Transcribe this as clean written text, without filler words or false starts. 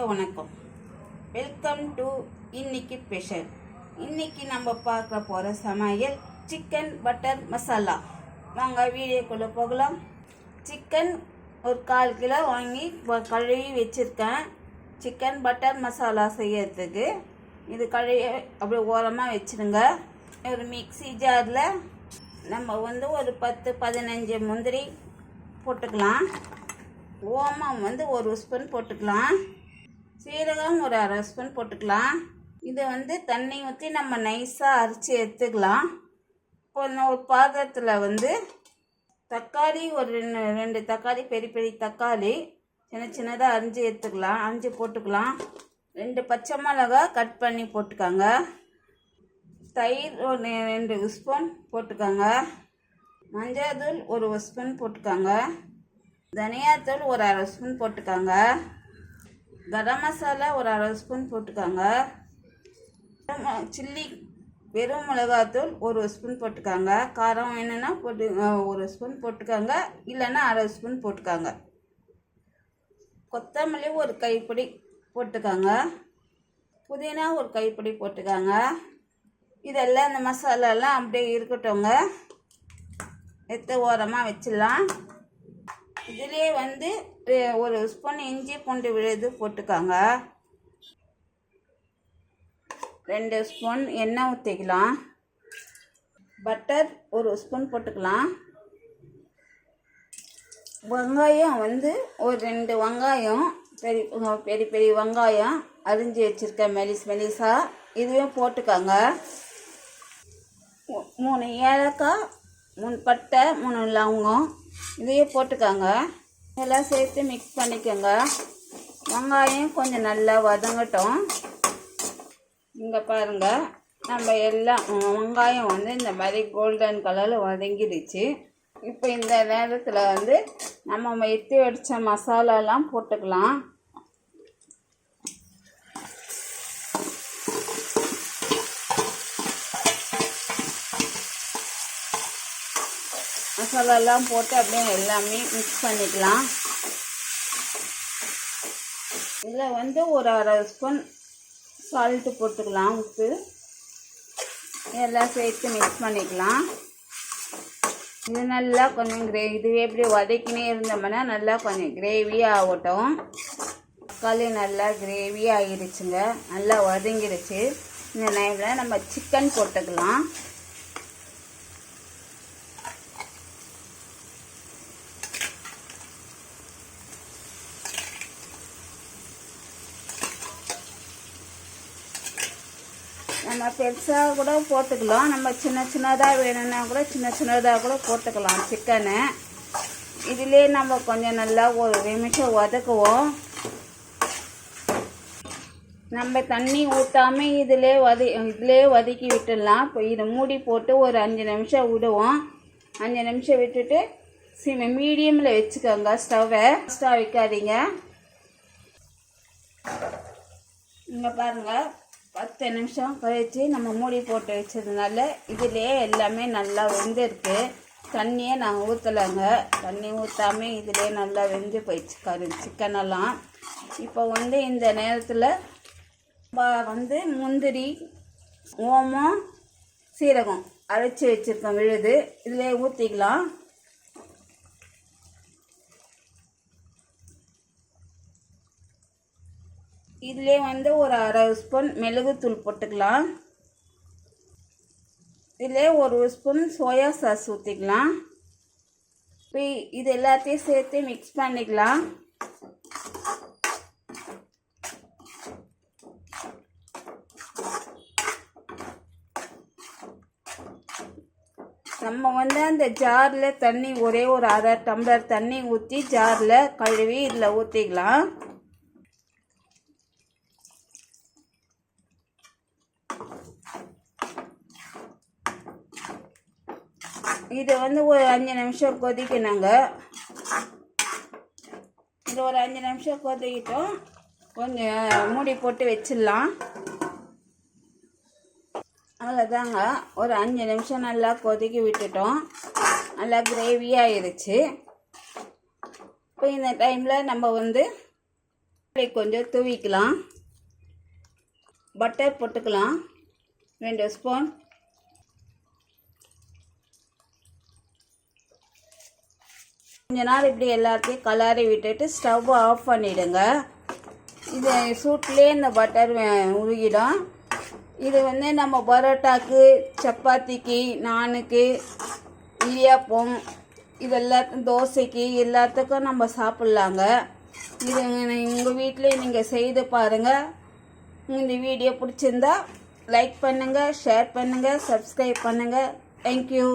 எல்லாருக்கும் வணக்கம். Welcome to இன்னைக்கு ஸ்பெஷல். இன்னைக்கு நம்ம பார்க்க போகிற சமையல் சிக்கன் பட்டர் மசாலா. வாங்க வீடியோக்குள்ளே போகலாம். சிக்கன் ஒரு 1/4 கிலோ வாங்கி கழுவி வச்சுருக்கேன். சிக்கன் பட்டர் மசாலா செய்யறதுக்கு இது கழுவி அப்படியே ஓரமாக வச்சுருங்க. ஒரு மிக்ஸி ஜாரில் நம்ம ஒரு 10-15 முந்திரி போட்டுக்கலாம். ஓமம் ஒரு ஸ்பூன் போட்டுக்கலாம். சீரகம் ஒரு 1/2 ஸ்பூன் போட்டுக்கலாம். இது தண்ணி ஊற்றி நம்ம நைஸாக அரைச்சி எடுத்துக்கலாம். இப்போ ஒரு பாத்திரத்தில் தக்காளி ஒரு 2 தக்காளி, பெரிய தக்காளி சின்னதாக அரிஞ்சு எடுத்துக்கலாம். அரிஞ்சு போட்டுக்கலாம். 2 பச்சை மிளகா கட் பண்ணி போட்டுக்காங்க. தயிர் ஒரு 2 ஸ்பூன் போட்டுக்காங்க. மஞ்சள் தூள் ஒரு ஸ்பூன் போட்டுக்காங்க. தனியாத்தூள் ஒரு 1/2 ஸ்பூன் போட்டுக்காங்க. கரம் மசாலா ஒரு 1/2 ஸ்பூன் போட்டுக்காங்க. சில்லி வெறும் மிளகாத்தூள் ஒரு ஸ்பூன் போட்டுக்காங்க. காரம் வேணும்னா போட்டு 1 ஸ்பூன் போட்டுக்காங்க, இல்லைன்னா 1/2 ஸ்பூன் போட்டுக்காங்க. கொத்தமல்லி ஒரு கைப்பிடி போட்டுக்காங்க. புதினா ஒரு கைப்பிடி போட்டுக்காங்க. இதெல்லாம் இந்த மசாலாலாம் அப்படியே இருக்கட்டும்ங்க. எடுத்து ஓரமாக வச்சிடலாம். இதிலே 1 ஸ்பூன் இஞ்சி பூண்டு விழுது போட்டுக்காங்க. 2 ஸ்பூன் எண்ணெய் ஊற்றிக்கலாம். பட்டர் 1 ஸ்பூன் போட்டுக்கலாம். வெங்காயம் ஒரு 2 வெங்காயம், பெரிய வெங்காயம் அரிஞ்சு வச்சுருக்கேன் மெலிசா. இதுவும் போட்டுக்காங்க. 3 ஏலக்காய், 3 பட்டை, 3 லவங்கம் இதையே போட்டுக்காங்க. இதெல்லாம் சேர்த்து மிக்ஸ் பண்ணிக்கோங்க. வெங்காயம் கொஞ்சம் நல்லா வதங்கட்டும். இங்கே பாருங்கள், நம்ம எல்லாம் வெங்காயம் இந்த மாதிரி கோல்டன் கலரில் வதங்கிடுச்சு. இப்போ இந்த நேரத்தில் நம்ம எத்தி வடித்த மசாலாலாம் போட்டுக்கலாம். மசாலாலாம் போட்டு அப்படியே எல்லாமே மிக்ஸ் பண்ணிக்கலாம். இதில் ஒரு 1/2 ஸ்பூன் சால்ட்டு போட்டுக்கலாம். உப்பு எல்லாம் சேர்த்து மிக்ஸ் பண்ணிக்கலாம். இது நல்லா கொஞ்சம் இதுவே எப்படி வதக்கினே இருந்தோம்னா நல்லா கொஞ்சம் கிரேவியாக ஆகட்டும். தக்காளி நல்லா கிரேவியாக ஆகிடுச்சுங்க, நல்லா வதங்கிடுச்சு. இந்த டைமில் நம்ம சிக்கன் போட்டுக்கலாம். நம்ம பெருசாக கூட போட்டுக்கலாம். நம்ம சின்னதாக வேணும்னா கூட சின்னதாக கூட போட்டுக்கலாம் சிக்கனை. இதிலே நம்ம கொஞ்சம் நல்லா ஒரு நிமிஷம் வதக்குவோம். நம்ம தண்ணி ஊற்றாமல் இதிலே வதக்கி விட்டுடலாம். இப்போ இதை மூடி போட்டு ஒரு 5 நிமிஷம் விடுவோம். 5 நிமிஷம் விட்டுட்டு மீடியமில் வச்சுக்கோங்க. ஸ்டவ் வைக்காதீங்க. இங்கே பாருங்கள், 10 நிமிஷம் கழித்து நம்ம மூடி போட்டு வச்சதுனால இதிலே எல்லாமே நல்லா வெந்திருக்கு. தண்ணியே நாங்கள் ஊற்றலைங்க. தண்ணி ஊற்றாமல் இதிலே நல்லா வெந்து போயிடுச்சு சிக்கனெல்லாம். இப்போ இந்த நேரத்தில் முந்திரி, ஓமம், சீரகம் அரைச்சி வச்சுருக்கோம் விழுது, இதிலே ஊற்றிக்கலாம். இதிலே ஒரு 1/2 ஸ்பூன் மிளகுத்தூள் போட்டுக்கலாம். இதிலே 1 ஸ்பூன் சோயா சாஸ் ஊற்றிக்கலாம். இப்போ இது எல்லாத்தையும் சேர்த்து மிக்ஸ் பண்ணிக்கலாம். நம்ம அந்த ஜாரில் தண்ணி ஒரு 1/2 டம்ளர் தண்ணி ஊற்றி ஜாரில் கழுவி இதில் ஊற்றிக்கலாம். இது ஒரு 5 நிமிஷம் கொதிக்கணுங்க. இது ஒரு 5 நிமிஷம் கொதிக்கிட்டோம். கொஞ்சம் மூடி போட்டு வச்சிடலாம். அவ்வளோதாங்க, ஒரு 5 நிமிஷம் நல்லா கொதிக்க விட்டுட்டோம். நல்லா கிரேவியாக ஆயிடுச்சு. இப்போ இந்த டைமில் நம்ம கொஞ்சம் தூவிக்கலாம். பட்டர் போட்டுக்கலாம் 2 ஸ்பூன். கொஞ்ச நேரம் இப்படி எல்லாத்தையும் கலரி விட்டுட்டு ஸ்டவ் ஆஃப் பண்ணிவிடுங்க. இது சூட்லேயே இந்த பட்டர் உருகிடும். இது நம்ம பரோட்டாக்கு, சப்பாத்திக்கு, நானுக்கு, இடியாப்பம், இது எல்லாத்துக்கும், தோசைக்கு எல்லாத்துக்கும் நம்ம சாப்பிட்லாங்க. இது உங்கள் வீட்டிலே நீங்கள் செய்து பாருங்கள். இந்த வீடியோ பிடிச்சிருந்தா லைக் பண்ணுங்கள், ஷேர் பண்ணுங்கள், சப்ஸ்கிரைப் பண்ணுங்கள். தேங்க்யூ.